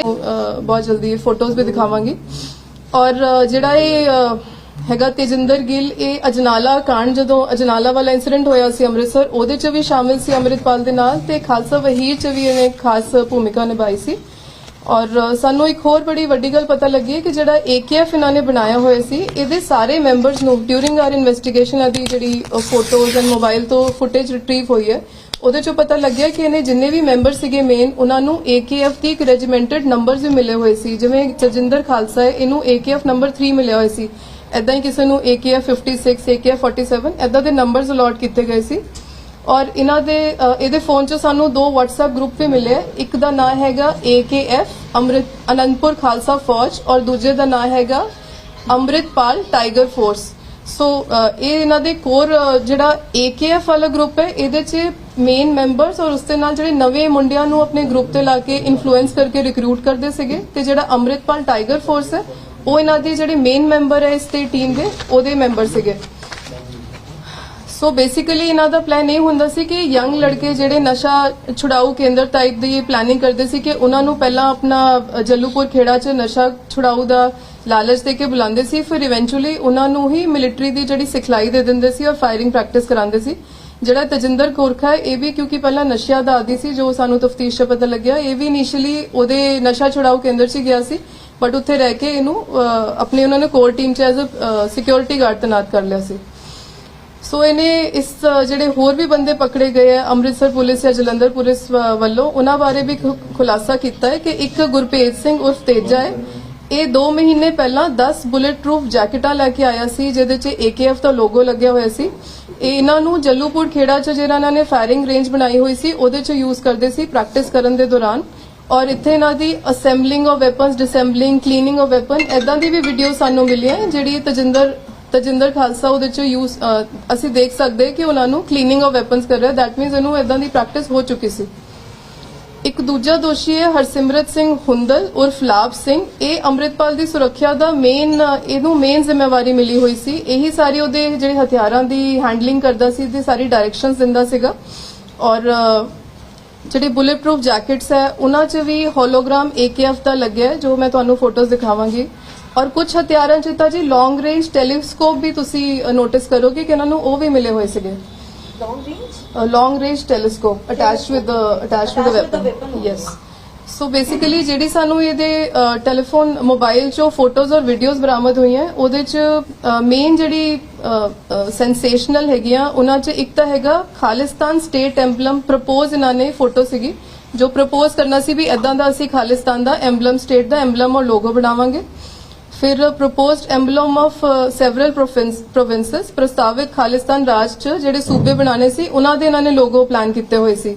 बहुत जल्दी फोटोज भी दिखावांगी। और जिहड़ा ये हैगा तेजिंदर गिल, ये अजनाला कांड जदों अजनाला वाला इंसीडेंट होया सी अमृतसर, ਉਹਦੇ ਚ भी शामिल सी अमृतपाल दे नाल ते खालसा वहीर च भी ਇਹਨੇ खास भूमिका निभाई सी। और सानू एक होर बड़ी वड्डी गल पता लगी है कि जिहड़ा AKF इन्होंने बनाया होया सी, ਇਹਦੇ ਸਾਰੇ ਮੈਂਬਰਸ ਨੂੰ ड्यूरिंग आर इन्वेस्टिगेशन दी ਜਿਹੜੀ फोटोज एंड मोबाइल तो फुटेज रिट्रीव हुई है, ਉਹਦੇ ਚੋਂ पता लग्या कि ਇਹਨੇ जिन्ने भी मैंबर ਸੀਗੇ ਮੇਨ, ਉਹਨਾਂ ਨੂੰ AKF ਦੀ ਇੱਕ ਰੈਜੀਮੈਂਟਡ ਨੰਬਰਸ ਵੀ ਮਿਲੇ ਹੋਏ ਸੀ। ਜਿਵੇਂ ਤਜਿੰਦਰ ਖਾਲਸਾ ਹੈ, ਇਹਨੂੰ AKF ਨੰਬਰ 3 ਮਿਲਿਆ ਹੋਇਆ ਸੀ। ਐਦਾਂ ਹੀ ਕਿਸੇ ਨੂੰ AKF 56, AKF 47 ਐਦਾਂ ਦੇ ਨੰਬਰਸ ਅਲਾਟ ਕੀਤੇ ਗਏ ਸੀ। और इन्हां दे ਇਹਦੇ ਫੋਨ 'ਚ ਸਾਨੂੰ 2 WhatsApp ग्रुप भी मिले। एक ਦਾ ਨਾਂ ਹੈਗਾ AKF अनंतपुर खालसा फौज और दूजे ਦਾ ਨਾਂ ਹੈਗਾ अमृतपाल टाइगर फोर्स। सो ਇਹ ਇਹਨਾਂ ਦੇ ਕੋਰ ਜਿਹੜਾ AKF वाला ग्रुप है, ਇਹਦੇ 'ਚ ਮੇਨ ਮੈਂਬਰਸ और उसਦੇ ਨਾਲ ਜਿਹੜੇ ਨਵੇਂ ਮੁੰਡਿਆਂ ਨੂੰ ਆਪਣੇ ਗਰੁੱਪ ਤੇ ਲਾ ਕੇ ਇਨਫਲੂਐਂਸ ਕਰਕੇ ਰਿਕਰੂਟ ਕਰਦੇ ਸੀਗੇ, ਤੇ ਜਿਹੜਾ अमृतपाल टाइगर फोर्स है ਉਹ ਇਹਨਾਂ ਦੇ ਜਿਹੜੇ ਮੇਨ ਮੈਂਬਰ ਹੈ ਇਸ ਤੇ ਟੀਮ ਦੇ, ਉਹਦੇ ਮੈਂਬਰ ਸੀਗੇ। सो बेसिकली इन्हां दा प्लान ये हुंदा सी कि यंग लड़के जिहड़े नशा छुड़ाऊ केंद्र टाइप दी प्लानिंग करते सी कि उन्हां नूं पहला अपना जल्लूपुर खेड़ा च नशा छुड़ाऊ दा लालच दे के बुलांदे सी, फिर इवेंचुअली उन्हां नूं ही मिलिटरी दी जिहड़ी सिखलाई दे दिंदे सी और फायरिंग प्रैक्टिस करांदे सी। जिहड़ा तजिंदर कोरखा है, ये भी क्योंकि पहला नशिया दा आदी सी, जो सानू तफ्तीश च पता लग्या, ये भी इनिशियली ओदे नशा छुड़ाऊ केंद्र च गया सी, बट उत्थे रह के इहनूं अपनी उन्होंने कोर टीम च एज अ सिक्योरिटी गार्ड तैनात कर लिया सी। सो इन्हें इस जिहड़े होर भी बंदे पकड़े गए हैं अमृतसर पुलिस या जलंधर पुलिस वालों, उन्हां बारे भी खुलासा किया है कि एक गुरभेज सिंह उर्फ तेजा है, ये 2 महीने पहला 10 बुलेट प्रूफ जैकेटा लैके आया सी, जिहदे च AKF का लोगो लग्या होया सी। इन्हां नूं जल्लूपुर खेड़ा च जिहड़ा इन्हां ने फायरिंग रेंज बनाई हुई सी, ਉਹਦੇ ਚ यूज करते सी प्रैक्टिस करन दे दौरान। और इत्थे इन्हां दी assembling of weapons, disassembling, cleaning of weapon, इदां दी भी वीडियो सानू मिली है जिहड़ी तजिंदर खालसा ਉਹਦੇ ਚ यूज ਅਸੀਂ ਦੇਖ ਸਕਦੇ ਕਿ ਉਹਨਾਂ ਨੂੰ ਕਲੀਨਿੰਗ ਆਫ ਵੈਪਨਸ ਕਰ ਰਿਹਾ। ਦੈਟ ਮੀਨਸ ਇਹਨੂੰ ਇਦਾਂ ਦੀ ਪ੍ਰੈਕਟਿਸ ਹੋ ਚੁੱਕੀ ਸੀ। ਇੱਕ ਦੂਜਾ ਦੋਸ਼ੀ ਹੈ ਹਰਸਿਮਰਤ ਸਿੰਘ ਹੁੰਦਲ ਉਰਫ ਲਾਭ ਸਿੰਘ। ਇਹ ਅੰਮ੍ਰਿਤਪਾਲ ਦੀ ਸੁਰੱਖਿਆ ਦਾ ਇਹਨੂੰ ਮੇਨ ਜ਼ਿੰਮੇਵਾਰੀ ਮਿਲੀ ਹੋਈ ਸੀ। ਇਹੀ ਸਾਰੀ ਉਹਦੇ ਜਿਹੜੇ ਹਥਿਆਰਾਂ ਦੀ ਹੈਂਡਲਿੰਗ ਕਰਦਾ ਸੀ ਤੇ ਸਾਰੀ ਡਾਇਰੈਕਸ਼ਨਸ ਦਿੰਦਾ ਸੀਗਾ। ਔਰ ਜਿਹੜੇ ਬੁਲੇਟ ਪ੍ਰੂਫ ਜੈਕਟਸ ਹੈ ਉਹਨਾਂ 'ਚ ਵੀ ਹੋਲੋਗ੍ਰਾਮ AKF ਦਾ ਲੱਗਿਆ ਹੈ, ਜੋ ਮੈਂ ਤੁਹਾਨੂੰ ਫੋਟੋਜ਼ ਦਿਖਾਵਾਂਗੀ। और कुछ हथियारों च तां जी लॉन्ग रेंज टेलीस्कोप भी तुसी नोटिस करोगे कि इन्हां नूं ਉਹ ਵੀ ਮਿਲੇ ਹੋਏ ਸੀਗੇ। Long range telescope attached with the weapon. Yes. So basically ਜਿਹੜੀ ਸਾਨੂੰ ਇਹਦੇ ਟੈਲੀਫੋਨ ਮੋਬਾਈਲ ਚੋਂ ਫੋਟੋਜ਼ ਔਰ ਵੀਡੀਓਜ਼ ਬਰਾਮਦ ਹੋਈਆਂ, ਉਹਦੇ ਚ ਮੇਨ ਜਿਹੜੀ ਸੈਂਸੇਸ਼ਨਲ ਹੈਗੀਆਂ ਉਹਨਾਂ ਚ ਇੱਕ ਤਾਂ ਹੈਗਾ ਖਾਲਿਸਤਾਨ ਸਟੇਟ ਐਂਬਲਮ ਪ੍ਰਪੋਜ਼ ਇਹਨਾਂ ਨੇ ਫੋਟੋ ਸੀਗੀ, ਜੋ ਪ੍ਰਪੋਜ਼ ਕਰਨਾ ਸੀ ਵੀ ਇਦਾਂ ਦਾ ਅਸੀਂ ਖਾਲਿਸਤਾਨ ਦਾ ਐਂਬਲਮ, ਸਟੇਟ ਦਾ ਐਂਬਲਮ ਔਰ ਲੋਗੋ ਬਣਾਵਾਂਗੇ। फिर प्रपोज्ड एंबलम ऑफ सैवरल प्रोविंसेस, प्रस्तावित खालिस्तान राज च ਜਿਹੜੇ सूबे बनाने सी ਉਹਨਾਂ ਦੇ ਇਹਨਾਂ ਨੇ ਲੋਗੋ ਪਲਾਨ ਕੀਤੇ ਹੋਏ ਸੀ।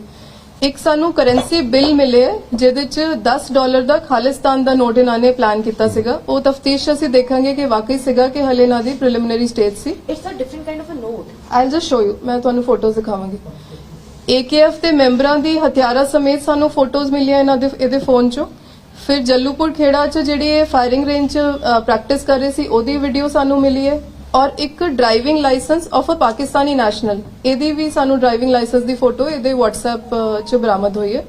ਇੱਕ ਸਾਨੂੰ ਕਰੰਸੀ ਬਿੱਲ ਮਿਲੇ ਜਿਹਦੇ ਚ $10 ਦਾ ਖਾਲਿਸਤਾਨ ਦਾ ਨੋਟ ਇਹਨਾਂ ਨੇ ਪਲਾਨ ਕੀਤਾ ਸੀਗਾ। ਉਹ ਤਫਤੀਸ਼ ਅਸੀਂ ਦੇਖਾਂਗੇ ਕਿ ਵਾਕਈ ਸੀਗਾ ਕਿ ਹਲੇ ਇਹਨਾਂ ਦੀ ਪ੍ਰੀਲਿਮਿਨਰੀ ਸਟੇਜ ਸੀ। It's a different kind of a note. I'll just show you, ਮੈਂ ਤੁਹਾਨੂੰ ਫੋਟੋਜ਼ ਦਿਖਾਵਾਂਗੀ। AKF ਦੇ ਮੈਂਬਰਾਂ ਦੀ ਹਥਿਆਰਾਂ ਸਮੇਤ ਸਾਨੂੰ ਫੋਟੋਜ਼ ਮਿਲੀਆਂ ਇਹਨਾਂ ਦੇ ਇਹਦੇ ਫੋਨ ਚੋਂ। फिर जल्लूपुर खेड़ा च जिहड़ी फायरिंग रेंज प्रैक्टिस कर रहे सी ओदी वीडियो सानू मिली है। और एक driving licence of a Pakistani national, एदी भी सानू ड्राइविंग लाइसेंस दी फोटो एदे WhatsApp च बरामद हुई है।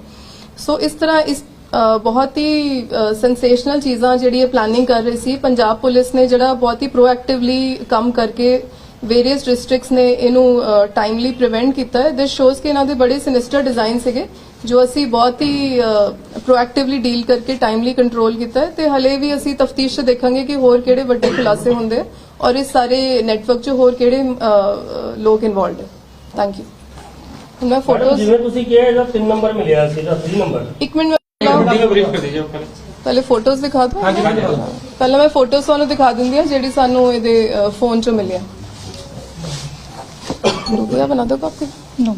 सो इस तरह इस बहुत ही सेंसेशनल चीज़ां जिहड़ी प्लानिंग कर रही सी पंजाब पुलिस ने, जिहड़ा बहुत ही प्रोएक्टिवली काम करके वेरियस डिस्ट्रिक्ट्स ने इनू टाइमली प्रिवेंट किया है। दिस शोज के इन्हां दे बड़े सिनिस्टर डिजाइन सीगे जो असी बहुत ही प्रोएक्टिवली डील करके टाइमली कंट्रोल किया है। ते हले भी असी तफ्तीश देखांगे कि होर किहड़े वड्डे खुलासे हुंदे और इस सारे नेटवर्क च होर किहड़े लोग इन्वॉल्वड है। Thank you. मैं फोटोज जिवें तुसीं किहा ਇਹਦਾ 3 नंबर मिलिया सीधा 3 नंबर। एक मिनट ब्रीफ कर दीजिए पहले फोटोज दिखा दो। पहले मैं फोटोज ਤੁਹਾਨੂੰ ਦਿਖਾ ਦਿੰਦੀ ਹਾਂ ਜਿਹੜੀ ਸਾਨੂੰ ਇਹਦੇ ਫੋਨ ਚੋਂ ਮਿਲਿਆ। रुपया बना दो कॉपी। नो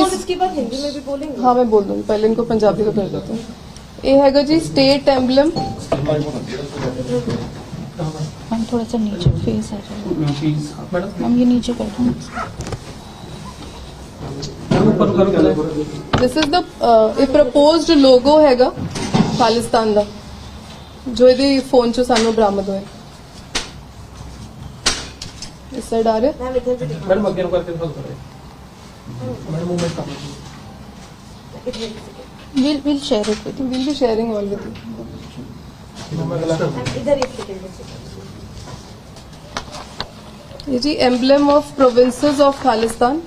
इसके बाद हिंदी में भी बोलेंगे। हाँ मैं बोल दूंगी, पहले इनको पंजाबी का कर देते हैं। ये हैगा जी स्टेट एम्बलम। हम थोड़ा सा नीचे फेस आ जाए हम, ये नीचे कर दूँ। दिस इज द प्रपोज्ड लोगो हैगा खालिस्तान दा, जो ਇਹਦੇ फोन चो सानू बरामद होए। इस साइड आ रहे मैडम आगे करके दिखाओ। मैडम मूवमेंट कर We'll share it with you. We'll be sharing all with you. ਇਹ ਜੀ ਐਮਬਲਮ ਆਫ ਪ੍ਰੋਵਿੰਸਸ ਆਫ ਖਾਲਿਸਤਾਨ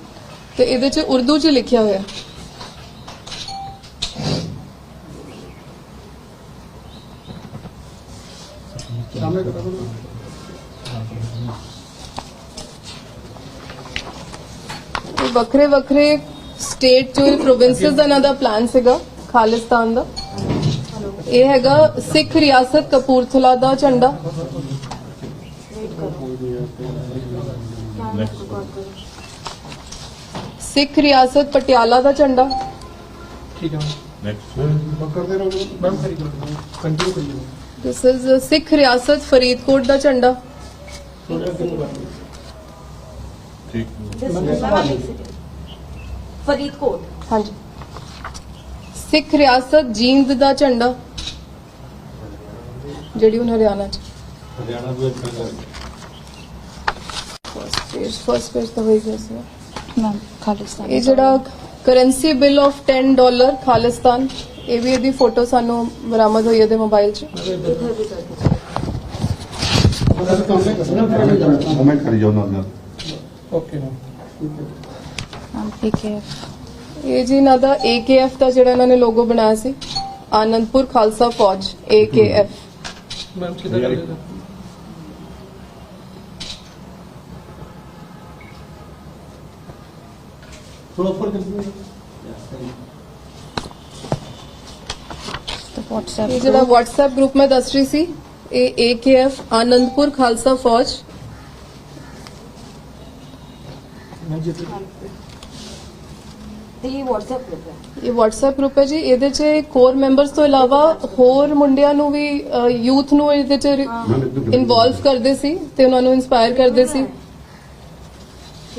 ਤੇ ਇਹਦੇ ਚ ਉਰਦੂ ਚ ਲਿਖਿਆ ਹੋਇਆ ਇਹ ਵੱਖਰੇ ਵੱਖਰੇ ਸਟੇਟ ਚ ਪ੍ਰੋਵਿੰਸਸ ਦਾ ਇਹਨਾਂ ਦਾ ਪਲਾਨ ਸੀਗਾ ਖਾਲਿਸਤਾਨ ਦਾ ਇਹ ਹੈਗਾ ਸਿੱਖ ਰਿਆਸਤ ਕਪੂਰਥਲਾ ਦਾ ਝੰਡਾ ਸਿੱਖ ਰਿਆਸਤ ਪਟਿਆਲਾ ਦਾ ਝੰਡਾ ਠੀਕ ਹੈ नेक्स्ट ਕਰਦੇ ਰਹੋ ਮੈਮ ਕੰਟੀਨਿਊ ਕਰੀਏ ਦਿਸ ਇਜ਼ ਸਿੱਖ ਰਿਆਸਤ ਫਰੀਦਕੋਟ ਦਾ ਝੰਡਾ ठीक फरीदकोट ਹਾਂਜੀ ਸਿੱਖ ਰਿਆਸਤ ਜੀਂਦ ਦਾ ਝੰਡਾ ਜਿਹੜੀ ਹੁਣ ਹਰਿਆਣਾ ਚ हरियाणा भी ਫਸਟ ਪੇਜ ਤਾਂ ਹੋਈ ਗਿਆ ਸੀ Ma'am, Khalistan. ਇਹ ਜਿਹੜਾ ਕਰੰਸੀ ਬਿੱਲ ਆਫ $10 ਖਾਲਿਸਤਾਨ ਇਹ ਵੀ ਇਹਦੀ ਫੋਟੋ ਸਾਨੂੰ ਬਰਾਮਦ ਹੋਈ ਇਹਦੇ ਮੋਬਾਈਲ 'ਚ कमेंट करी जाओ ना ਓਕੇ ਮੈਮ Ma'am, AKF. ਇਹ ਜੀ ਇਹਨਾਂ ਦਾ AKF ਦਾ ਜਿਹੜਾ ਇਹਨਾਂ ਨੇ ਲੋਗੋ ਬਣਾਇਆ ਸੀ ਆਨੰਦਪੁਰ ਖਾਲਸਾ ਫੌਜ AKF ਮੈਮ ਸਿੱਧਾ ਕਰ ਦਿਓ ਥੋੜਾ ਉੱਪਰ ਕਰ ਦਿਓ The WhatsApp. ਇਹ ਜਿਹੜਾ WhatsApp ਗਰੁੱਪ ਮੈਂ ਦੱਸ ਰਹੀ ਸੀ ਇਹ AKF ਆਨੰਦਪੁਰ ਖਾਲਸਾ ਫੌਜ ਮੈਂ ਜਿੱਤ तो ये व्हाट्सएप ग्रुप है ਇਹ WhatsApp ਗਰੁੱਪ ਹੈ ਜੀ ਇਹਦੇ 'ਚ ਕੋਰ ਮੈਂਬਰਸ ਤੋਂ ਇਲਾਵਾ ਹੋਰ ਮੁੰਡਿਆਂ ਨੂੰ ਵੀ ਯੂਥ ਨੂੰ ਇਹਦੇ 'ਚ ਇਨਵੋਲਵ ਕਰਦੇ ਸੀ ਤੇ ਉਹਨਾਂ ਨੂੰ ਇਨਸਪਾਇਰ ਕਰਦੇ ਸੀ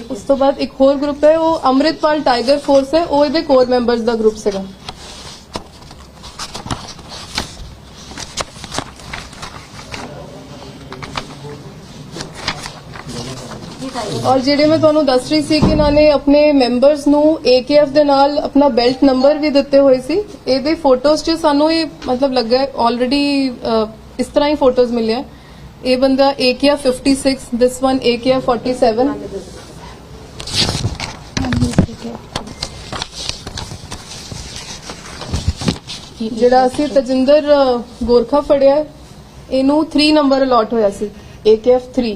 ਉਸ ਤੋਂ ਬਾਅਦ ਇੱਕ ਹੋਰ ਗਰੁੱਪ ਹੈ ਉਹ ਅੰਮ੍ਰਿਤਪਾਲ ਟਾਈਗਰ ਫੋਰਸ ਹੈ ਉਹ ਇਹਦੇ ਕੋਰ ਮੈਂਬਰਸ ਦਾ ਗਰੁੱਪ ਸੀਗਾ ਔਰ ਜਿਹੜੇ ਮੈਂ ਤੁਹਾਨੂੰ ਦੱਸ ਰਹੀ ਸੀ ਕਿ ਇਹਨਾਂ ਨੇ ਆਪਣੇ ਮੈਂਬਰਸ ਨੂੰ AKF ਦੇ ਨਾਲ ਆਪਣਾ ਬੈਲਟ ਨੰਬਰ ਵੀ ਦਿੱਤੇ ਹੋਏ ਸੀ ਇਹਦੇ ਫੋਟੋਜ਼ 'ਚ ਸਾਨੂੰ ਇਹ ਮਤਲਬ ਲੱਗਾ ਆਲਰੇਡੀ ਇਸ ਤਰ੍ਹਾਂ ਹੀ ਫੋਟੋਜ਼ ਮਿਲਿਆ ਇਹ ਬੰਦਾ AKF 56 this one AKF 47 Ma'am, he's AKF. ਜਿਹੜਾ ਅਸੀਂ ਤਜਿੰਦਰ ਗੋਰਖਾ ਫੜਿਆ ਹੈ, ਇਹਨੂੰ 3 ਨੰਬਰ ਅਲਾਟ ਹੋਇਆ ਸੀ AKF 3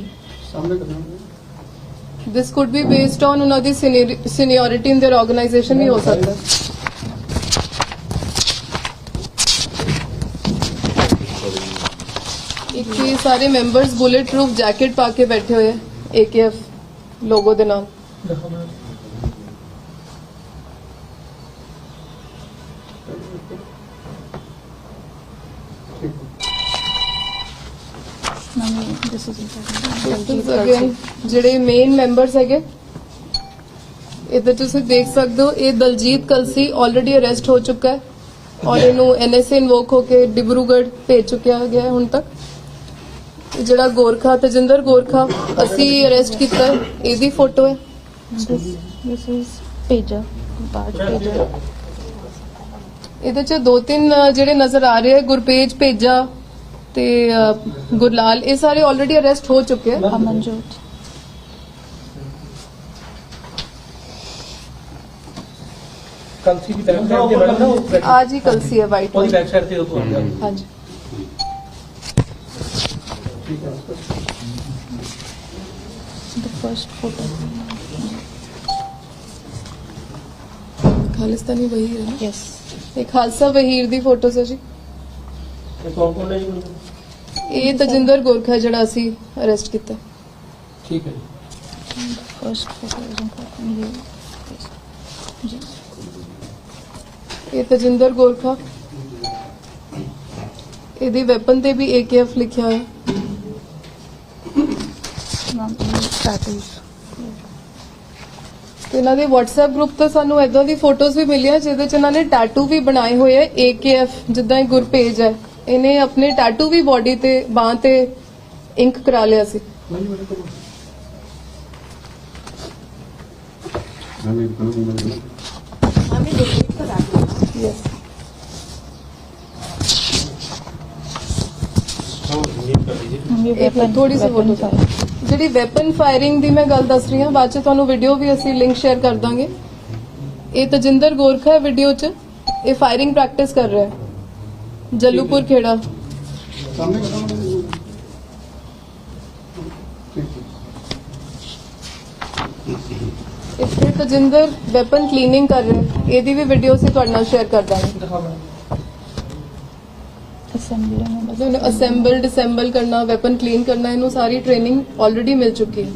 ਸਾਹਮਣੇ ਕਰ ਦਿਓ ਦਿਸ ਕੁਡ ਬੀ ਬੇਸਡ ਔਨ ਉਹਨਾਂ ਦੀ ਸੀਨੀਅਰਿਟੀ ਇਨ देयर ਆਰਗੇਨਾਈਜੇਸ਼ਨ ਵੀ ਹੋ ਸਕਦਾ ਹੈ ਇੱਕ ਇਹ ਸਾਰੇ ਮੈਂਬਰਸ ਬੁਲੇਟ ਪ੍ਰੂਫ ਜੈਕਟ ਪਾ ਕੇ ਬੈਠੇ ਹੋਏ ਹੈ AKF ਲੋਗੋ ਦੇ ਨਾਲ ਦਿਖਾਓ ma'am Ma'am, this is important. This is again ਜਿਹੜੇ ਮੇਨ ਮੈਂਬਰਸ ਹੈਗੇ ਇਹਦੇ 'ਚ ਤੁਸੀਂ ਦੇਖ ਸਕਦੇ ਹੋ ਇਹ ਦਲਜੀਤ ਕਲਸੀ ਆਲਰੇਡੀ ਅਰੈਸਟ ਹੋ ਚੁੱਕਾ ਹੈ ਔਰ ਇਹਨੂੰ NSA ਇਨਵੋਕ ਹੋ ਕੇ ਡਿਬਰੂਗੜ੍ਹ ਭੇਜ ਚੁੱਕਿਆ ਗਿਆ ਹੈ ਹੁਣ ਤੱਕ ਇਹ ਜਿਹੜਾ ਗੋਰਖਾ ਤਜਿੰਦਰ ਗੋਰਖਾ ਅਸੀਂ ਅਰੈਸਟ ਕੀਤਾ ਹੈ, ਇਹਦੀ ਫੋਟੋ ਹੈ This is Pager. Baj Pager. ਇਹਦੇ 'ਚ 2-3 ਜਿਹੜੇ ਨਜ਼ਰ ਆ ਰਹੇ ਹੈ ਗੁਰਪੇਜ ਭੇਜਾ ਤੇ ਗੁਰਲਾਲ ਇਹ ਸਾਰੇ ਆਲਰੇਡੀ ਅਰੈਸਟ ਹੋ ਚੁੱਕੇ ਹੈ Amanjot. ਕਲਸੀ ਦੀ ਬੈਕ ਸਾਈਡ ਤੇ ਮੈਡਮ ਨਾ ਉਹ back- आज ही कलसी है वाइट ਉਹਦੀ ਬੈਕ ਸਾਈਡ ਤੇ ਉਹ ਆ ਗਿਆ हाँ जी ਠੀਕ ਹੈ The first photo. खालिस्तानी वही है ना Yes. ਇਹ ਖਾਲਸਾ ਵਹੀਰ ਦੀ ਫੋਟੋਸ ਹੈ ਜੀ ये कौन कौन है जी बंदे? ਇਹ ਤਜਿੰਦਰ ਗੋਰਖਾ ਜਿਹੜਾ ਅਸੀਂ ਅਰੈਸਟ ਕੀਤਾ ਠੀਕ ਹੈ First photo is important. Yes. जी. ਇਹ ਤਜਿੰਦਰ ਗੋਰਖਾ ਇਹਦੀ ਵੈਪਨ ਤੇ ਵੀ AKF ਲਿਖਿਆ ਹੋਇਆ Ma'am, these tattoos. ਤੇ ਇਹਨਾਂ ਦੇ WhatsApp ਗਰੁੱਪ ਤੋਂ ਸਾਨੂੰ ਇਦਾਂ ਦੀ ਫੋਟੋਜ਼ ਵੀ ਮਿਲੀਆਂ ਜਿਹਦੇ 'ਚ ਇਹਨਾਂ ਨੇ ਟੈਟੂ ਵੀ ਬਣਾਏ ਹੋਏ ਹੈ AKF ਜਿੱਦਾਂ ਇਹ ਗੁਰਪੇਜ ਹੈ ਇਹਨੇ ਆਪਣੇ ਟੈਟੂ ਵੀ ਬਾਡੀ ਤੇ ਬਾਹ ਤੇ ਇੰਕ ਕਰਾ ਲਿਆ ਸੀ ਨਹੀਂ ਮੈਨੂੰ ਤਾਂ हमें हमें डिलीट करा दिया ਯੈਸ ये एक मिनट, थोड़ी सी फोटो ਜਿਹੜੀ ਵੈਪਨ ਫਾਇਰਿੰਗ ਦੀ ਮੈਂ ਗੱਲ ਦੱਸ ਰਹੀ ਹਾਂ, ਬਾਅਦ ਚ ਤੁਹਾਨੂੰ ਵੀਡੀਓ ਵੀ ਅਸੀਂ ਲਿੰਕ ਸ਼ੇਅਰ ਕਰ ਦਾਂਗੇ। ਇਹ ਤਜਿੰਦਰ ਗੋਰਖਾ ਹੈ ਵੀਡੀਓ ਚ, ਇਹ ਫਾਇਰਿੰਗ ਪ੍ਰੈਕਟਿਸ ਕਰ ਰਿਹਾ ਹੈ ਜੱਲੂਪੁਰ ਖੇੜਾ। ਇੱਥੇ ਤਜਿੰਦਰ ਵੈਪਨ ਕਲੀਨਿੰਗ ਕਰ ਰਿਹਾ ਹੈ, ਇਹਦੀ ਵੀ ਵੀਡੀਓ ਅਸੀਂ ਤੁਹਾਡੇ ਨਾਲ ਸ਼ੇਅਰ ਕਰ ਦਾਂਗੇ। असेंबली में बस मतलब असेंबल डिसेंबल करना, वेपन क्लीन करना, इन्हों सारी ट्रेनिंग ऑलरेडी मिल चुकी है।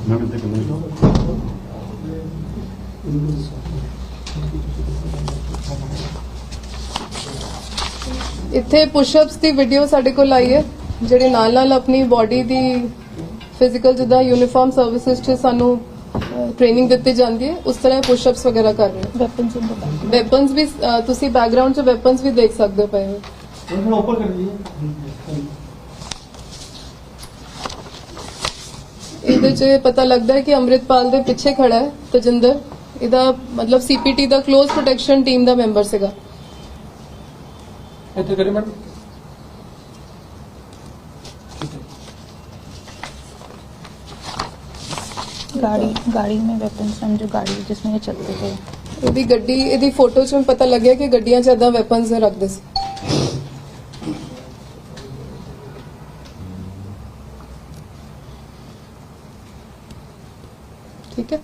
ਮੈਡਮ ਤੇ ਕਿੰਨੇ ਇੱਥੇ ਪੁਸ਼ਅਪਸ ਦੀ ਵੀਡੀਓ ਸਾਡੇ ਕੋਲ ਆਈ ਹੈ, ਜਿਹੜੇ ਨਾਲ ਨਾਲ ਆਪਣੀ ਬਾਡੀ ਦੀ ਫਿਜ਼ੀਕਲ ਜਿੱਦਾਂ ਯੂਨੀਫਾਰਮ ਸਰਵਿਸਿਜ਼ 'ਚ ਸਾਨੂੰ ਟ੍ਰੇਨਿੰਗ ਦਿੱਤੀ ਜਾਂਦੀ ਹੈ, ਉਸ ਤਰ੍ਹਾਂ ਪੁਸ਼ਅਪਸ ਵਗੈਰਾ ਕਰ ਰਹੇ weapons in the back. Weapons ਵੀ ਤੁਸੀਂ ਬੈਕਗ੍ਰਾਉਂਡ 'ਚ ਵੈਪਨਸ ਵੀ ਦੇਖ ਸਕਦੇ ਹੋ ਪਏ ਹੋਏ। थोड़ा ऊपर कर दीजिए। ਇਹਦੇ 'ਚ ਪਤਾ ਲੱਗਦਾ ਹੈ ਕਿ ਅੰਮ੍ਰਿਤਪਾਲ ਦੇ ਪਿੱਛੇ ਖੜਾ ਹੈ ਤਜਿੰਦਰ, ਇਹਦਾ ਮਤਲਬ ਸੀਪੀਟੀ ਦਾ ਕਲੋਜ਼ ਪ੍ਰੋਟੈਕਸ਼ਨ ਟੀਮ ਦਾ ਮੈਂਬਰ ਸੀਗਾ। ਇੱਥੇ ਕਰੀ ਮੈਡਮ। गाड़ी में वेपन्स हम जो गाड़ी जिसमें ये चलते थे। ਇਹਦੀ ਗੱਡੀ, ਇਹਦੀ ਫੋਟੋ 'ਚ ਪਤਾ ਲੱਗਿਆ ਕਿ ਗੱਡੀਆਂ 'ਚ ਏਦਾਂ ਵੈਪਨਸ ਰੱਖਦੇ ਸੀ। ਠੀਕ ਹੈ।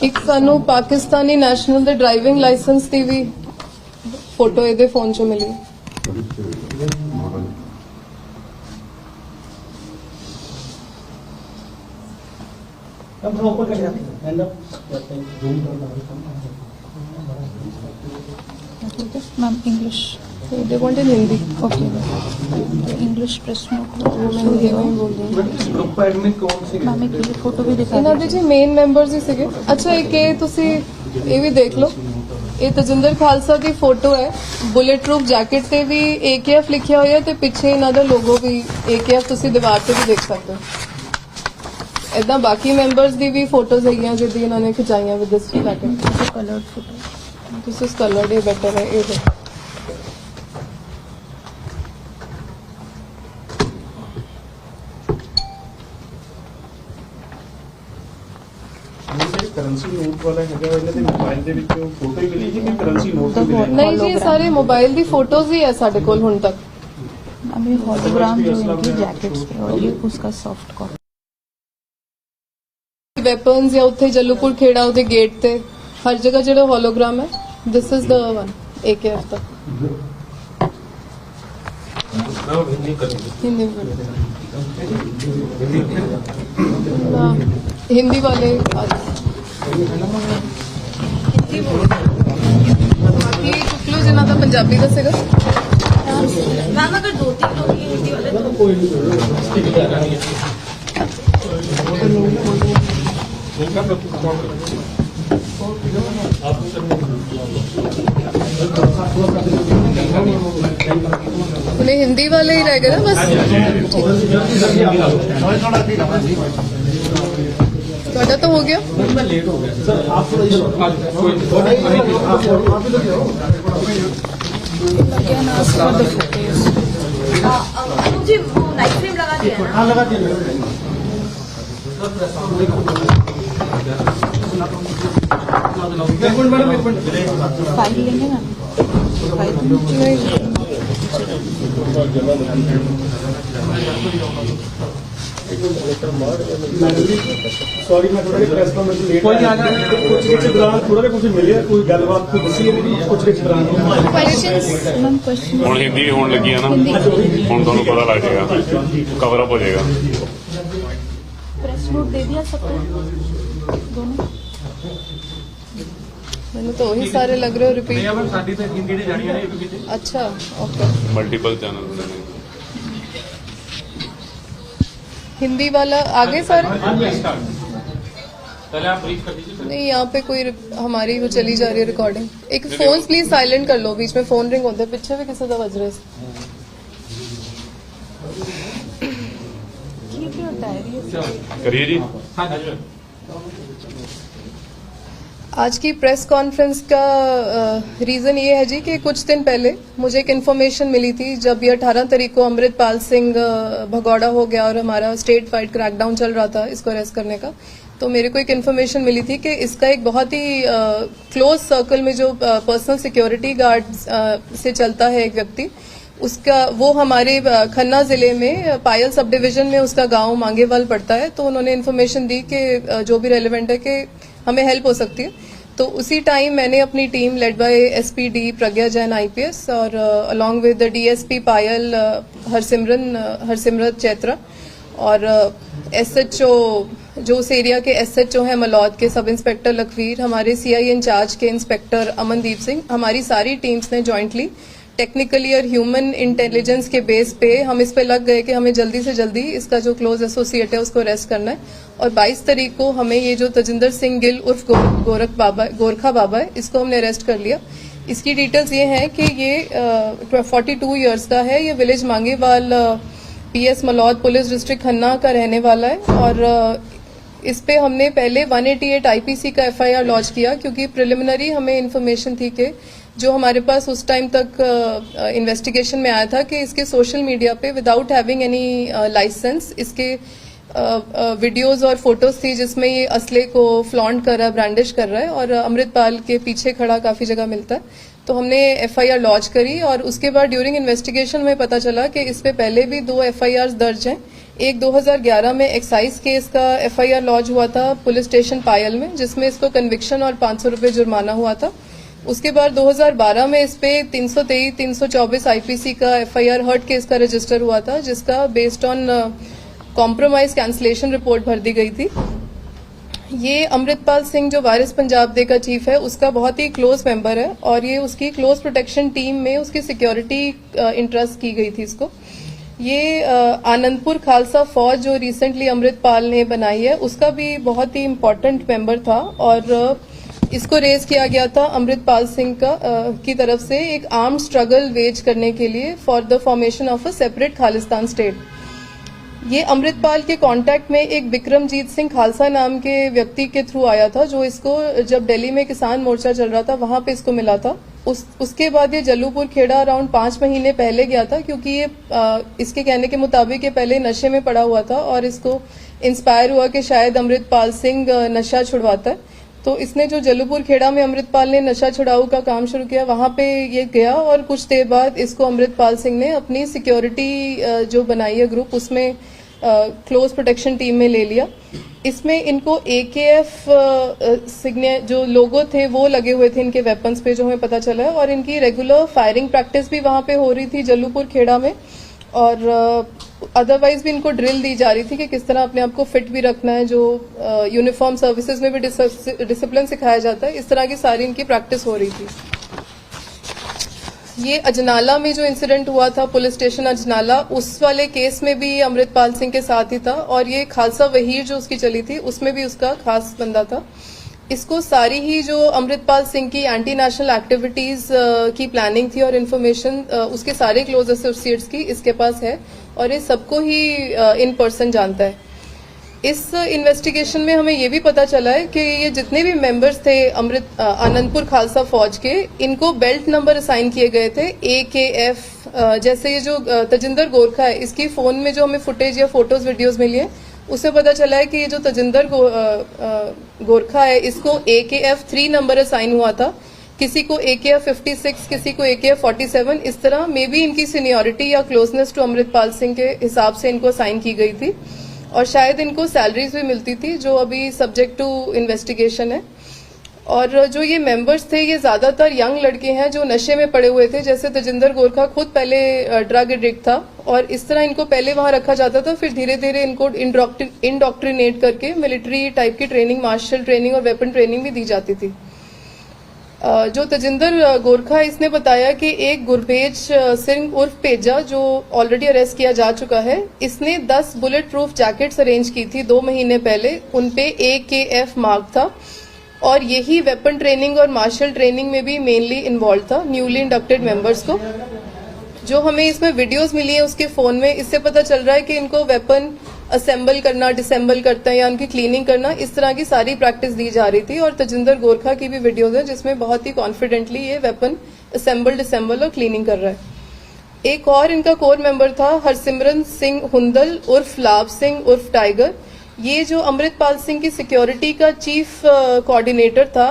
ਇੱਕ ਸਾਨੂੰ ਪਾਕਿਸਤਾਨੀ ਨੈਸ਼ਨਲ ਦੇ ਡਰਾਈਵਿੰਗ ਲਾਇਸੈਂਸ ਦੀ ਵੀ ਫੋਟੋ ਇਹਦੇ ਫੋਨ 'ਚੋਂ ਮਿਲੀ। हम थोड़ा ऊपर कर जाते हैं। हैंड अप जूम करना। Ma'am English they want in Hindi. Okay English press note वो मैं हिंदी में बोल रही हूँ। ग्रुप एडमिन कौन सी? मैम एक ये फोटो भी दिखा ਇਹਨਾਂ ਦੇ ਜੀ ਮੇਨ ਮੈਂਬਰਸ ਹੀ ਸੀਗੇ। ਅੱਛਾ, ਇੱਕ ਇਹ ਤੁਸੀਂ ਇਹ ਵੀ ਦੇਖ ਲਓ, ਇਹ ਤਜਿੰਦਰ ਖਾਲਸਾ ਦੀ ਫੋਟੋ ਹੈ, ਬੁਲੇਟ ਪ੍ਰੂਫ ਜੈਕਟ ਤੇ ਵੀ AKF ਲਿਖਿਆ ਹੋਇਆ ਤੇ ਪਿੱਛੇ ਇਹਨਾਂ ਦਾ ਲੋਗੋ ਵੀ AKF ਤੁਸੀਂ ਦੀਵਾਰ ਤੇ ਵੀ ਦੇਖ ਸਕਦੇ ਹੋ। ਇਦਾਂ ਬਾਕੀ ਮੈਂਬਰਸ ਦੀ ਵੀ ਫੋਟੋਜ਼ ਹੈਗੀਆਂ ਜਿਹਦੀ ਇਹਨਾਂ ਨੇ ਖਿਚਾਈਆਂ with this jacket. Coloured photo. This is coloured, ਇਹ ਬੈਟਰ ਹੈ। ਇਹ ਦੇਖੋ, ਕਰੰਸੀ ਨੋਟ ਵਾਲਾ ਹੈਗਾ, ਇਹਨਾਂ ਦੇ ਮੋਬਾਈਲ ਦੇ ਵਿੱਚ ਫੋਟੋ ਹੀ ਮਿਲੀ ਜੀ ਕਿ ਕਰੰਸੀ ਨੋਟ ਵੀ ਮਿਲੇ? ਨਹੀਂ ਜੀ, ਇਹ ਸਾਰੇ ਮੋਬਾਈਲ ਦੀ ਫੋਟੋਜ਼ ਹੀ ਹੈ ਸਾਡੇ ਕੋਲ ਹੁਣ ਤੱਕ। अभी हॉलोग्राम जो इनकी जैकेट्स पे और ये उसका सॉफ्ट कॉपी। ਵੈਪਨਸ ਜਾਂ ਉੱਥੇ ਜੱਲੂਪੁਰ ਖੇੜਾ ਉਹਦੇ ਗੇਟ ਤੇ ਹਰ ਜਗ੍ਹਾ ਜਿਹੜਾ ਹੋਲੋਗ੍ਰਾਮ ਹੈ, this is the one AKF ਦਾ। हिंदी में। हाँ, हिंदी वाले बाकी चुक लो जिन्ना दा पंजाबी दा सीगा। मैम अगर 2-3 लोग ही हिंदी वाले तो उन्हें हिंदी वाले ही रह गए ना बस। ਤੁਹਾਡਾ ਤਾਂ ਹੋ ਗਿਆ। मैं लेट हो गया सर। आप थोड़ा Again ask for the photos. Anoop जी वो नाइट फ्रेम लगा दिया है ना? हाँ लगा दिया। एक मिनट मैडम, एक मिनट। फाइल लेंगे ना? सॉरी मैं थोड़ा प्रेस में लेट कोई आ गया। कुछ के दौरान थोड़ा कुछ मिले, कोई गलबात कोई दसी है नहीं, कुछ के दौरान मैम क्वेश्चन ਹੁਣ ਹਿੰਦੀ ਵੀ ਹੋਣ ਲੱਗੀ ਆ ਨਾ, ਹੁਣ ਤੁਹਾਨੂੰ ਪਤਾ ਲੱਗ ਜਾਏਗਾ, ਕਵਰ ਅਪ ਹੋ ਜਾਏਗਾ। प्रेस नोट दे दिया सबको दोनों। ਮੈਨੂੰ ਤਾਂ ਉਹੀ ਸਾਰੇ ਲੱਗ ਰਹੇ ਹੋ ਰਿਪੀਟ। साडी तो हिंदी दी जानी है ये भी। अच्छा, ओके। ਮਲਟੀਪਲ ਚੈਨਲ ਹੁੰਦੇ ਨੇ। हिंदी वाला आगे सर? पहले आप ब्रीफ कर दीजिए। नहीं, यहाँ पे कोई हमारी वो चली जा रही है रिकॉर्डिंग। एक फोन प्लीज साइलेंट कर लो, बीच में फोन रिंग होते हैं, पीछे भी किसी का बज रहे ठीक है डायरी ਕਰੀਏ ਜੀ। आज की प्रेस कॉन्फ्रेंस का रीज़न ये है जी कि कुछ दिन पहले मुझे एक इन्फॉर्मेशन मिली थी, जब ये 18 तारीख को अमृतपाल सिंह भगौड़ा हो गया और हमारा स्टेट वाइड क्रैकडाउन चल रहा था इसको अरेस्ट करने का, तो मेरे को एक इन्फॉर्मेशन मिली थी कि इसका एक बहुत ही क्लोज सर्कल में जो पर्सनल सिक्योरिटी गार्ड से चलता है एक व्यक्ति, उसका वो हमारे खन्ना जिले में पायल सब डिवीजन में उसका गांव मांगेवाल पड़ता है। तो उन्होंने इन्फॉर्मेशन दी कि जो भी रेलिवेंट है कि हमें हेल्प हो सकती है। तो उसी टाइम मैंने अपनी team led by SP Pragya Jain IPS और अलॉन्ग विद द डीएसपी पायल हरसिमरत चैत्रा और एसएचओ जो उस एरिया के एसएचओ हैं मलौद के सब इंस्पेक्टर लखवीर, हमारे सीआई इंचार्ज के इंस्पेक्टर अमनदीप सिंह, हमारी सारी टीम्स ने जॉइंटली टेक्निकली और ह्यूमन इंटेलिजेंस के बेस पे हम इस पे लग गए कि हमें जल्दी से जल्दी इसका जो क्लोज एसोसिएट है उसको अरेस्ट करना है। और 22 तारीख को हमें ये जो तजिंदर सिंह गिल उर्फ गोरखा बाबा है, इसको हमने अरेस्ट कर लिया। इसकी डिटेल्स ये हैं कि ये 42 इयर्स का है, ये village Mangewal PS Malaud police district Khanna का रहने वाला है। और इस पे हमने पहले 188 आईपीसी का एफआईआर लॉन्च किया, क्योंकि प्रिलिमिनरी हमें इन्फॉर्मेशन थी कि जो हमारे पास उस टाइम तक इन्वेस्टिगेशन में आया था कि इसके सोशल मीडिया पे विदाउट हैविंग एनी लाइसेंस इसके वीडियोस और फोटोज थी जिसमें ये असले को फ्लॉन्ट कर रहा है, ब्रांडिश कर रहा है और अमृतपाल के पीछे खड़ा काफी जगह मिलता है। तो हमने एफआईआर लॉन्च करी और उसके बाद ड्यूरिंग इन्वेस्टिगेशन में पता चला कि इस पे पहले भी 2 एफआईआर दर्ज हैं। एक 2011 में एक्साइज केस का एफआईआर लॉन्च हुआ था पुलिस स्टेशन पायल में, जिसमें इसको कन्विक्शन और 500 रुपए जुर्माना हुआ था। उसके बाद 2012 में इस पे 323, 324 आईपीसी का एफआईआर हर्ट केस का रजिस्टर हुआ था, जिसका based on compromise cancellation report भर दी गई थी। ये अमृतपाल सिंह जो वारिस पंजाब डे का चीफ है उसका बहुत ही क्लोज मेंबर है और ये उसकी क्लोज प्रोटेक्शन टीम में उसकी सिक्योरिटी इंटरेस्ट की गई थी इसको। ये आनंदपुर खालसा फौज जो रिसेंटली अमृतपाल ने बनाई है उसका भी बहुत ही इम्पोर्टेंट मेंबर था और इसको रेज किया गया था अमृतपाल सिंह की तरफ से एक आर्म्ड स्ट्रगल वेज करने के लिए for the formation of a separate Khalistan state. ये अमृतपाल के कांटेक्ट में एक बिक्रमजीत सिंह खालसा नाम के व्यक्ति के थ्रू आया था, जो इसको जब दिल्ली में किसान मोर्चा चल रहा था वहां पे इसको मिला था। उसके बाद ये जल्लूपुर खेड़ा अराउंड 5 महीने पहले गया था, क्योंकि ये इसके कहने के मुताबिक ये पहले नशे में पड़ा हुआ था और इसको इंस्पायर हुआ कि शायद अमृतपाल सिंह नशा छुड़वाता है। तो इसने जो जल्लूपुर खेड़ा में अमृतपाल ने नशा छुड़ाऊ का काम शुरू किया वहां पे ये गया और कुछ देर बाद इसको अमृतपाल सिंह ने अपनी सिक्योरिटी जो बनाई है ग्रुप उसमें क्लोज प्रोटेक्शन टीम में ले लिया। इसमें इनको AKF सिग्ने जो लोगो थे वो लगे हुए थे इनके वेपन्स पे, जो हमें पता चला है। और इनकी रेगुलर फायरिंग प्रैक्टिस भी वहां पे हो रही थी जल्लूपुर खेड़ा में और अदरवाइज भी इनको ड्रिल दी जा रही थी कि किस तरह अपने आप को फिट भी रखना है, जो यूनिफॉर्म सर्विसेज में भी डिसिप्लिन सिखाया जाता है, इस तरह की सारी इनकी प्रैक्टिस हो रही थी। ये अजनाला में जो इंसिडेंट हुआ था पुलिस स्टेशन अजनाला, उस वाले केस में भी अमृतपाल सिंह के साथ ही था और ये खालसा वहीर जो उसकी चली थी उसमें भी उसका खास बंदा था। इसको सारी ही जो अमृतपाल सिंह की एंटी नेशनल एक्टिविटीज की प्लानिंग थी और इन्फॉर्मेशन उसके सारे क्लोज एसोसिएट्स की इसके पास है और ये सबको ही इन पर्सन जानता है। इस इन्वेस्टिगेशन में हमें ये भी पता चला है कि ये जितने भी मेंबर्स थे आनंदपुर खालसा फौज के, इनको बेल्ट नंबर असाइन किए गए थे AKF। जैसे ये जो तजिंदर गोरखा है, इसकी फोन में जो हमें फुटेज या फोटोज वीडियोज मिली है उससे पता चला है कि ये जो तजिंदर गोरखा है इसको AKF 3 नंबर असाइन हुआ था, किसी को AKF 56, किसी को AKF 47। इस तरह मे बी इनकी सीनियरिटी या क्लोजनेस टू अमृतपाल सिंह के हिसाब से इनको असाइन की गई थी और शायद इनको सैलरीज भी मिलती थी, जो अभी सब्जेक्ट टू इन्वेस्टिगेशन है। और जो ये मेंबर्स थे ये ज्यादातर यंग लड़के हैं जो नशे में पड़े हुए थे। जैसे तजिंदर गोरखा खुद पहले ड्रग एडिक्ट था और इस तरह इनको पहले वहां रखा जाता था, फिर धीरे धीरे इनको इंडोक्ट्रिनेट करके मिलिट्री टाइप की ट्रेनिंग, मार्शल ट्रेनिंग और वेपन ट्रेनिंग भी दी जाती थी। जो तजिंदर गोरखा इसने बताया कि एक गुरबेज सिंह उर्फ पेजा जो ऑलरेडी अरेस्ट किया जा चुका है, इसने 10 बुलेट प्रूफ जैकेट्स अरेंज की थी 2 महीने पहले, उनपे AKF मार्क था और यही वेपन ट्रेनिंग और मार्शल ट्रेनिंग में भी मेनली इन्वॉल्व था न्यूली इंडक्टेड मेंबर्स को। जो हमें इसमें वीडियोस मिली है उसके फोन में, इससे पता चल रहा है कि इनको वेपन असेंबल करना, डिसेंबल करते हैं या उनकी क्लीनिंग करना, इस तरह की सारी प्रैक्टिस दी जा रही थी। और तजिंदर गोरखा की भी वीडियोज है जिसमें बहुत ही कॉन्फिडेंटली ये वेपन असेंबल, डिसेंबल और क्लीनिंग कर रहा है। एक और इनका कोर मेंबर था हरसिमरन सिंह हुंदल उर्फ लाभ सिंह उर्फ टाइगर। ये जो अमृतपाल सिंह की सिक्योरिटी का चीफ कोऑर्डिनेटर था,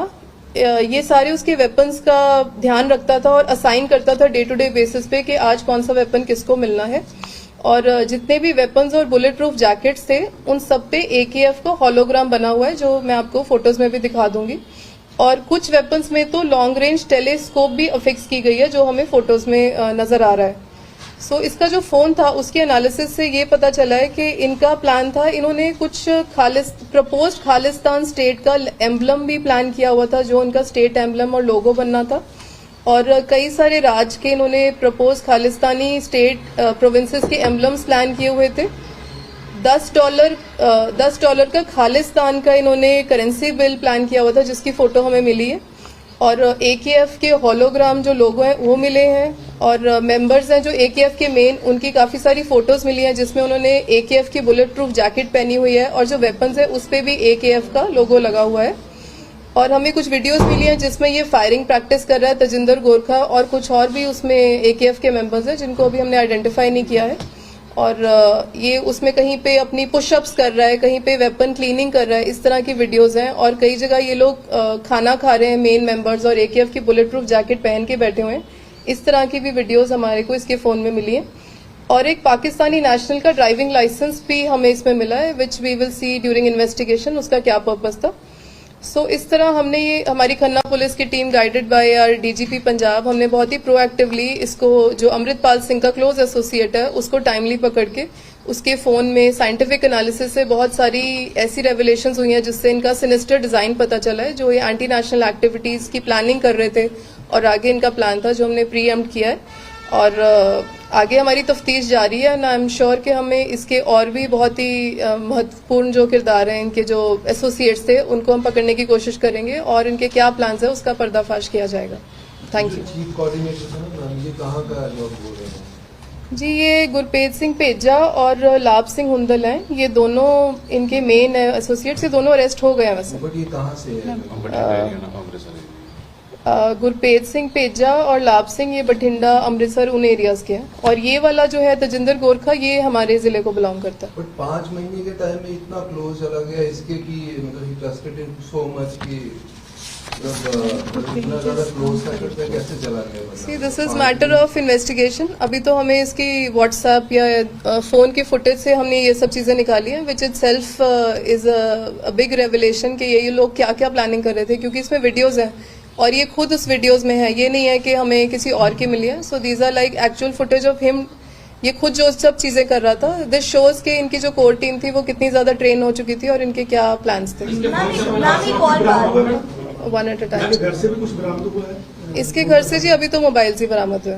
ये सारे उसके वेपन्स का ध्यान रखता था और असाइन करता था डे टू डे बेसिस पे कि आज कौन सा वेपन किसको मिलना है। और जितने भी वेपन्स और बुलेट प्रूफ जैकेट्स थे उन सब पे AKF का होलोग्राम बना हुआ है, जो मैं आपको फोटोज में भी दिखा दूंगी। और कुछ वेपन्स में तो लॉन्ग रेंज टेलीस्कोप भी अफिक्स की गई है जो हमें फोटोज में नजर आ रहा है। सो इसका जो फोन था उसके एनालिसिस से ये पता चला है कि इनका प्लान था, इन्होंने कुछ प्रपोज्ड खालिस्तान स्टेट का एम्बलम भी प्लान किया हुआ था, जो उनका स्टेट एम्बलम और लोगो बनना था। और कई सारे राज्य के इन्होंने प्रपोज खालिस्तानी स्टेट प्रोविंसेस के एम्बलम्स प्लान किए हुए थे। $10 का खालिस्तान का इन्होंने करेंसी बिल प्लान किया हुआ था जिसकी फोटो हमें मिली है। और AKF के होलोग्राम जो लोगो हैं वो मिले हैं। और मेंबर्स हैं जो AKF के मेन, उनकी काफी सारी फोटोज मिली हैं जिसमें उन्होंने AKF की बुलेट प्रूफ जैकेट पहनी हुई है और जो वेपन्स है उस पे भी AKF का लोगो लगा हुआ है। और हमें कुछ वीडियोस मिली हैं जिसमें ये फायरिंग प्रैक्टिस कर रहा है तजिंदर गोरखा, और कुछ और भी उसमें AKF के मेंबर्स हैं जिनको अभी हमने आइडेंटिफाई नहीं किया है। और ये उसमें कहीं पे अपनी पुशअप्स कर रहा है, कहीं पे वेपन क्लीनिंग कर रहा है, इस तरह की वीडियोस हैं। और कई जगह ये लोग खाना खा रहे हैं मेन मेंबर्स और AKF की बुलेट प्रूफ जैकेट पहन के बैठे हुए हैं। इस तरह की भी वीडियोस हमारे को इसके फोन में मिली है। और एक पाकिस्तानी नेशनल का ड्राइविंग लाइसेंस भी हमें इसमें मिला है, which we will see during investigation उसका क्या पर्पस था। सो इस तरह हमने ये, हमारी खन्ना पुलिस की team guided by our DGP Punjab, हमने बहुत ही प्रोएक्टिवली इसको, जो अमृतपाल सिंह का क्लोज एसोसिएट है, उसको टाइमली पकड़ के उसके फोन में साइंटिफिक एनालिसिस से बहुत सारी ऐसी रेवलेशंस हुई हैं जिससे इनका सिनिस्टर डिजाइन पता चला है, जो ये एंटी नेशनल एक्टिविटीज की प्लानिंग कर रहे थे और आगे इनका प्लान था जो हमने प्रीएम्प्ट किया है। और आगे हमारी तफ्तीश जारी है, एंड आई एम श्योर कि हमें इसके और भी बहुत ही महत्वपूर्ण जो किरदार हैं, इनके जो एसोसिएट्स थे, उनको हम पकड़ने की कोशिश करेंगे और इनके क्या प्लान्स है उसका पर्दाफाश किया जाएगा। Thank you. चीफ कोऑर्डिनेटर ये कहाँ का लोग बोल रहे हैं? जी, ये गुरपेज सिंह पेजा और लाभ सिंह हुंदल हैं, ये दोनों इनके मेन एसोसिएट्स, ये दोनों अरेस्ट हो गए हैं वैसे। बट ये कहाँ से है? गुरपेज सिंह पेजा और लाभ सिंह ये बठिंडा, अमृतसर, उन एरियाज के हैं। और ये वाला जो है तजिंदर गोरखा, ये हमारे जिले को बिलोंग करता है। बट 5 महीने के टाइम में इतना क्लोज चला गया इसके कि मतलब ट्रस्टेड इन सो मच कि इतना ज्यादा क्लोज था, कैसे चला गया? See, this is matter of investigation. अभी तो हमें इसकी व्हाट्सएप या फोन की फुटेज से हमने ये सब चीजें निकाली हैं, which it self is a big revelation कि ये लोग क्या क्या प्लानिंग कर रहे थे, क्योंकि इसमें वीडियोज हैं और ये खुद उस वीडियोस में है, ये नहीं है कि हमें किसी और की मिली है। So these are like actual footage of him, ये खुद जो सब चीजें कर रहा था। दिस शोज के इनकी जो कोर टीम थी वो कितनी ज्यादा ट्रेन हो चुकी थी और इनके क्या प्लान्स थे। One at a time. घर से भी कुछ बरामद हुआ है? इसके घर से जी अभी तो मोबाइल ही बरामद हुए।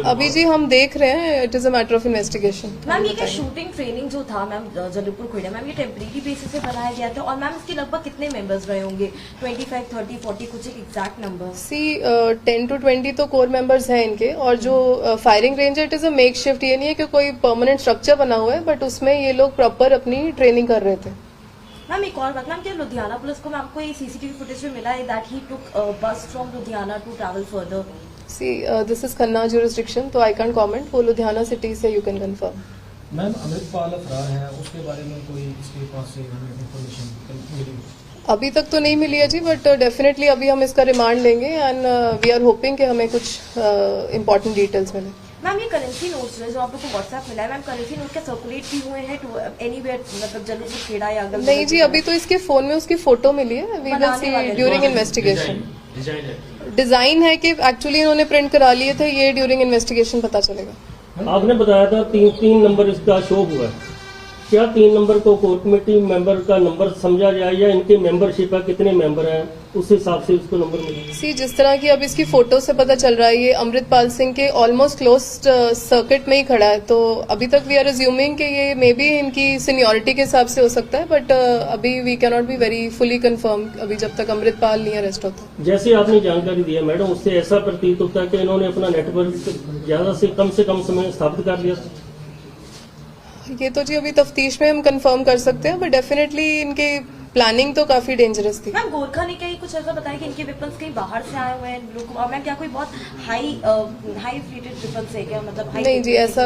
अभी जी हम देख रहे हैं, it is a matter of investigation. Ma'am, ये शूटिंग ट्रेनिंग जो था मैम जबलपुर खोड़ा, मैम ये टेम्परेरी बेसिस पे बनाया गया था, और मैम इसके लगभग कितने मेंबर्स रहे होंगे? 25, 30, 40, कुछ एक एग्जैक्ट नंबर? सी, 10 to 20 तो कोर मेंबर्स हैं इनके। और जो फायरिंग रेंज है, it is a make shift, ये नहीं है कि कोई परमानेंट स्ट्रक्चर बना हुआ है, बट उसमें ये लोग प्रॉपर अपनी ट्रेनिंग कर रहे थे। मैम, एक और बात, मैम क्या लुधियाना पुलिस को मैम को ये CCTV फुटेज में मिला है that he took bus from Ludhiana to travel further? See, this is Khanna jurisdiction, तो आई कैंट कमेंट, वो लुधियाना सिटी से you can confirm. Ma'am, Amritpal फरार है, उसके बारे में कोई इसके पास से इंफॉर्मेशन मिली? अभी तक तो नहीं मिली है जी, बट डेफिनेटली अभी हम इसका रिमांड लेंगे एंड वी आर होपिंग कि हमें कुछ इम्पोर्टेंट डिटेल्स मिले। मैम, ये करेंसी नोट्स जो आप लोग को व्हाट्सएप मिला है, मैम करेंसी नोट क्या सर्कुलेट भी हुए हैं टू एनीवेयर, मतलब जलूपुर खेड़ा या अगल? नहीं जी, अभी तो इसके फोन में उसकी फोटो मिली है, we will see during investigation. Design है कि एक्चुअली इन्होंने प्रिंट करा लिए थे, ये ड्यूरिंग इन्वेस्टिगेशन पता चलेगा। आपने बताया था 3 नंबर इसका शो हुआ है, क्या 3 नंबर को कोर कमेटी मेंबर का नंबर समझा जाए या इनकी मेंबरशिप है, कितने मेंबर हैं, उस हिसाब से उसको नंबर मिले? सी जिस तरह की अब इसकी फोटो से पता चल रहा है ये अमृतपाल सिंह के ऑलमोस्ट क्लोज सर्किट में ही खड़ा है, तो अभी तक वी आर अज्यूमिंग कि ये मे बी इनकी सीनियरिटी के हिसाब से हो सकता है, बट अभी we can not be very fully confirm अभी जब तक अमृतपाल नहीं अरेस्ट होता। जैसे आपने जानकारी दी है मैडम, उससे ऐसा प्रतीत होता है कि इन्होंने अपना नेटवर्क ज्यादा से कम समय में स्थापित कर लिया। ये तो जी अभी तफ्तीश में हम कंफर्म कर सकते हैं, बट डेफिनेटली इनके प्लानिंग तो काफी डेंजरस थी। मैम गोरखा ने कहीं कुछ ऐसा बताया कि इनके वेपन्स कहीं बाहर से आए हुए हैं लोग, और मैम क्या कोई बहुत हाई रेटेड वेपन्स है क्या, मतलब नहीं जी ऐसा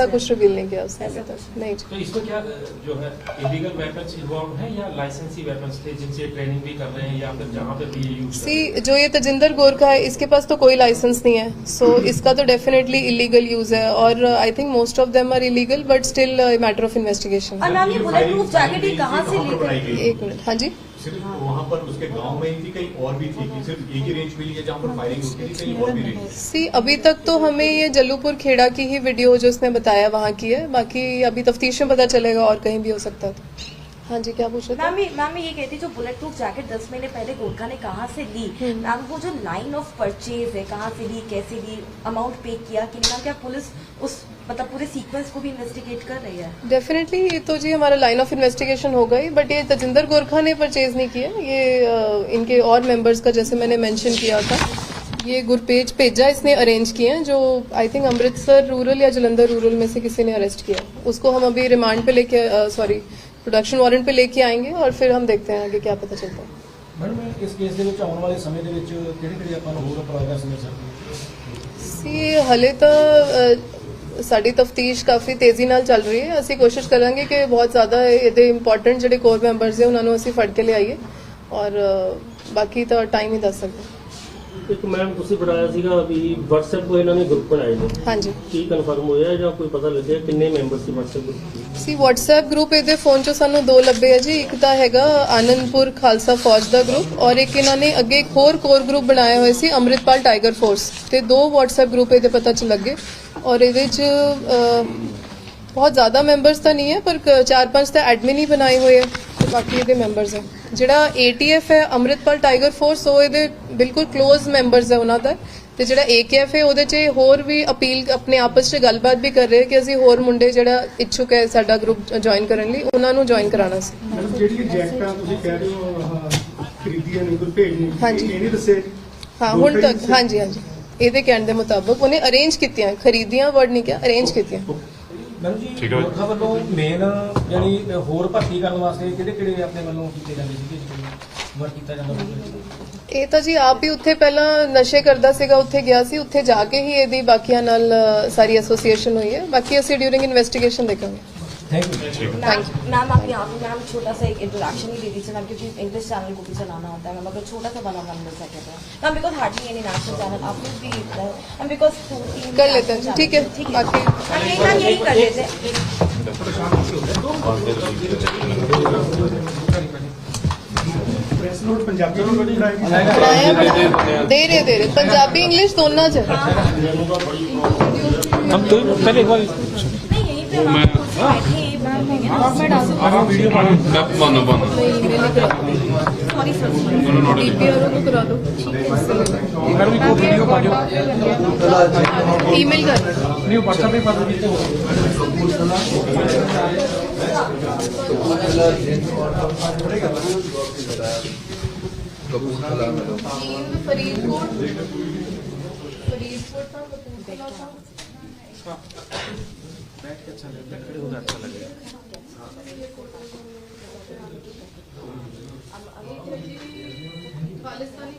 कुछ रिवील नहीं किया उसने अभी तक। नहीं जी। तो इसमें क्या जो है इलीगल वेपन्स इन्वॉल्व हैं या लाइसेंसी वेपन्स थे जिनसे ट्रेनिंग भी कर रहे हैं या फिर जहाँ पे भी ये यूज सी जो ये तजिंदर गोरखा है इसके पास तो कोई लाइसेंस नहीं है, सो इसका तो डेफिनेटली इलीगल यूज है, और I think most of them are illegal but still matter of investigation. और मैम ये बुलेट प्रूफ जैकेट ही कहाँ से लेकर? एक मिनट, हाँ जी। सिर्फ वहाँ पर उसके गांव में ही थी, कहीं और भी थी कि सिर्फ एक ही रेंज मिली है जहाँ पर फायरिंग होती थी, कहीं और भी रेंज? सी अभी तक तो हमें ये जल्लूपुर खेड़ा की ही वीडियो जो उसने बताया वहाँ की है, बाकी अभी तफ्तीश में पता चलेगा और कहीं भी हो सकता था। हाँ जी क्या पूछ रहे थे? मैम ये कहती जो बुलेट प्रूफ जैकेट 10 महीने पहले गोरखा ने कहाँ से ली, मैम वो जो लाइन ऑफ परचेज है कहाँ से ली, कैसे ली, अमाउंट पे किया कि नहीं, मैम क्या पुलिस उस मतलब पूरे सीक्वेंस को भी इन्वेस्टिगेट कर रही है? डेफिनेटली ये तो जी हमारा लाइन ऑफ इन्वेस्टिगेशन होगा ही, बट ये तजिंदर गोरखा ने परचेज नहीं किया, ये इनके और मेंबर्स का जैसे मैंने मेंशन किया था ये गुरपेज पेजा इसने अरेंज किए हैं, जो आई थिंक अमृतसर रूरल या जलंधर रूरल में से किसी ने अरेस्ट किया। उसको हम अभी रिमांड पे लेके प्रोडक्शन वारंट पे लेके आएंगे और फिर हम देखते हैं आगे क्या पता चलता है। मैडम इस केस ਦੇ ਵਿੱਚ ਆਉਣ ਵਾਲੇ ਸਮੇਂ ਦੇ ਵਿੱਚ ਕਿਹੜੀ ਆਪਾਂ ਨੂੰ ਹੋਰ ਪ੍ਰੋਗਰੈਸ ਮਿਲ ਸਕਦੀ ਹੈ? ਸੀ ਹਲੇ ਤਾਂ ਸਾਡੀ ਤਫਤੀਸ਼ ਕਾਫੀ ਤੇਜ਼ੀ ਨਾਲ ਚੱਲ ਰਹੀ ਹੈ, ਅਸੀਂ ਕੋਸ਼ਿਸ਼ ਕਰਾਂਗੇ ਕਿ ਬਹੁਤ ਜ਼ਿਆਦਾ ਇਹਦੇ ਇੰਪੋਰਟੈਂਟ ਜਿਹੜੇ ਕੋਰ ਮੈਂਬਰਸ ਹੈ ਉਹਨਾਂ ਨੂੰ ਅਸੀਂ ਫੜ ਕੇ ਲਿਆਈਏ, ਔਰ ਬਾਕੀ ਤਾਂ ਟਾਈਮ ਹੀ ਦੱਸ ਸਕਦਾ। ਇੱਕ ਮੈਮ ਤੁਸੀਂ ਬਣਾਇਆ ਸੀਗਾ ਵੀ WhatsApp ਕੋ ਇਹਨਾਂ ਨੇ ਗਰੁੱਪ ਬਣਾਏ ਨੇ, ਹਾਂਜੀ ਕੀ ਕਨਫਰਮ ਹੋਇਆ ਜਾਂ ਕੋਈ ਪਤਾ ਲੱਗਿਆ ਕਿੰਨੇ ਮੈਂਬਰ ਸੀ WhatsApp ਗਰੁੱਪ? ਸੀ WhatsApp ਗਰੁੱਪ ਇਹਦੇ ਫੋਨ 'ਚੋਂ ਸਾਨੂੰ 2 ਲੱਭੇ ਆ ਜੀ, ਇੱਕ ਤਾਂ ਹੈਗਾ ਆਨੰਦਪੁਰ ਖਾਲਸਾ ਫੌਜ ਦਾ ਗਰੁੱਪ, ਔਰ ਇੱਕ ਇਹਨਾਂ ਨੇ ਅੱਗੇ ਇੱਕ ਹੋਰ ਕੋਰ ਗਰੁੱਪ ਬਣਾਇਆ ਹੋਇਆ ਸੀ ਅੰਮ੍ਰਿਤਪਾਲ ਟਾਈਗਰ ਫੋਰਸ, ਤੇ 2 WhatsApp ਗਰੁੱਪ ਇਹਦੇ ਪਤਾ ਚ ਲੱਗੇ, ਔਰ ਇਹਦੇ 'ਚ ਬਹੁਤ ਜ਼ਿਆਦਾ ਮੈਂਬਰਸ ਤਾਂ ਨਹੀਂ ਹੈ ਪਰ 4-5 ਤਾਂ ਐਡਮਿਨ ਹੀ ਬਣਾਏ ਹੋਏ ਆ, ਤੇ ਬਾਕੀ ਇਹਦੇ ਮੈਂਬਰਸ ਹੈ। ਜਿਹੜਾ ATF ਹੈ ਅੰਮ੍ਰਿਤਪਾਲ ਟਾਈਗਰ ਫੋਰਸ ਉਹ ਇਹਦੇ ਬਿਲਕੁਲ ক্লোਜ਼ ਮੈਂਬਰਸ ਹੈ ਉਹਨਾਂ ਦਾ, ਤੇ ਜਿਹੜਾ AKF ਹੈ ਉਹਦੇ 'ਚ ਹੋਰ ਵੀ ਅਪੀਲ ਆਪਣੇ ਆਪਸ 'ਚ ਗੱਲਬਾਤ ਵੀ ਕਰ ਰਹੇ ਕਿ ਅਸੀਂ ਹੋਰ ਮੁੰਡੇ ਜਿਹੜਾ ਇੱਛੁਕ ਹੈ ਸਾਡਾ ਗਰੁੱਪ ਜੁਆਇਨ ਕਰਨ ਲਈ ਉਹਨਾਂ ਨੂੰ ਜੁਆਇਨ ਕਰਾਉਣਾ ਸੀ। ਜਿਹੜੀ ਜੈਕਟਾਂ ਤੁਸੀਂ ਕਹਿ ਰਹੇ ਹੋ ਖਰੀਦੀਆਂ ਨਹੀਂ ਕੋਈ ਭੇਜਣੀ, ਹਾਂਜੀ। ਇਹ ਨਹੀਂ ਦੱਸਿਆ? ਹਾਂ ਹੁਣ ਤੱਕ ਹਾਂਜੀ ਇਹਦੇ ਕਹਿਣ ਦੇ ਮੁਤਾਬਕ ਉਹਨੇ ਅਰੇਂਜ ਕੀਤੀਆਂ, ਖਰੀਦੀਆਂ ਵਰਡ ਨਹੀਂ ਕਿਹਾ, ਅਰੇਂਜ ਕੀਤੀਆਂ। ਮੈਡਮ ਜੀ ਗੋਰਖਾ ਵੱਲੋਂ ਮੇਨ ਯਾਨੀ ਹੋਰ ਭਰਤੀ ਕਰਨ ਵਾਸਤੇ ਕਿਹੜੇ ਆਪਣੇ ਵੱਲੋਂ ਕੀਤੇ ਜਾਂਦੇ ਸੀਗੇ ਵਰਕ ਕੀਤਾ ਜਾਂਦਾ? ਇਹ ਤਾਂ ਜੀ ਆਪ ਹੀ ਉੱਥੇ ਪਹਿਲਾਂ ਨਸ਼ੇ ਕਰਦਾ ਸੀਗਾ, ਉੱਥੇ ਗਿਆ ਸੀ, ਉੱਥੇ ਜਾ ਕੇ ਹੀ ਇਹਦੀ ਬਾਕੀਆਂ ਨਾਲ ਸਾਰੀ ਐਸੋਸੀਏਸ਼ਨ ਹੋਈ ਹੈ, ਬਾਕੀ ਅਸੀਂ ਡਿਊਰਿੰਗ ਇਨਵੈਸਟੀਗੇਸ਼ਨ ਦੇਖਾਂਗੇ। थैंक यू मैम आप यहाँ पे मैम छोटा सा एक इंट्रोडक्शन ही दे दीजिए मैम, क्योंकि इंग्लिश चैनल को भी चलाना होता है मैम, अगर छोटा सा 1-on-1 मिल सके तो ma'am, because hardly any national channel आप लोग भी मैम, बिकॉज कर लेते हैं, ठीक है बाकी मैम यही कर लेते हैं। ਪ੍ਰੈਸ ਨੋਟ ਪੰਜਾਬੀ ਨੂੰ ਬੜੀ बनाया दे रहे पंजाबी इंग्लिश दोनों च। हम तो पहले एक बार सॉरी सर करा दो ईमेल कर नहीं व्हाट्सएप पे पता दीजिए। फरीदकोट बैठ के अच्छा लगेगा, खड़े होकर अच्छा लगेगा। खालिस्तानी